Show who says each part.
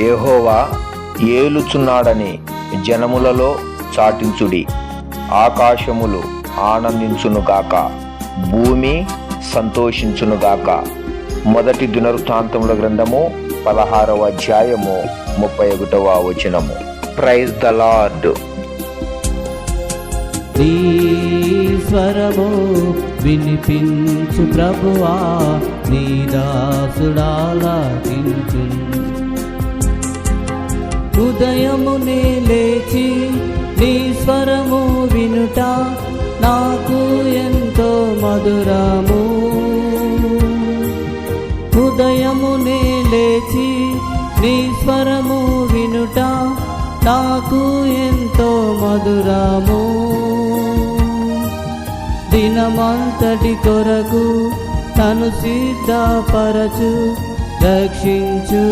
Speaker 1: యెహోవా ఏలుచున్నాడని జనములలో చాటించుడి. ఆకాశములు ఆనందించునుగాక, భూమి సంతోషించునుగాక. మొదటి దినవృత్తాంతముల గ్రంథము 16వ అధ్యాయము 31వ వచనము. Praise the Lord.
Speaker 2: నీ స్వరము వినిపించు ప్రభువా, నీ దాసుడాలకించు. ఉదయమునే లేచి నీ స్వరము వినుట నాకు ఎంతో మధురము. ఉదయమునే లేచి నీ స్వరము వినుట నాకు ఎంతో మధురము. దినమంతటి కొరకు తను సిద్ధపరచు రక్షించు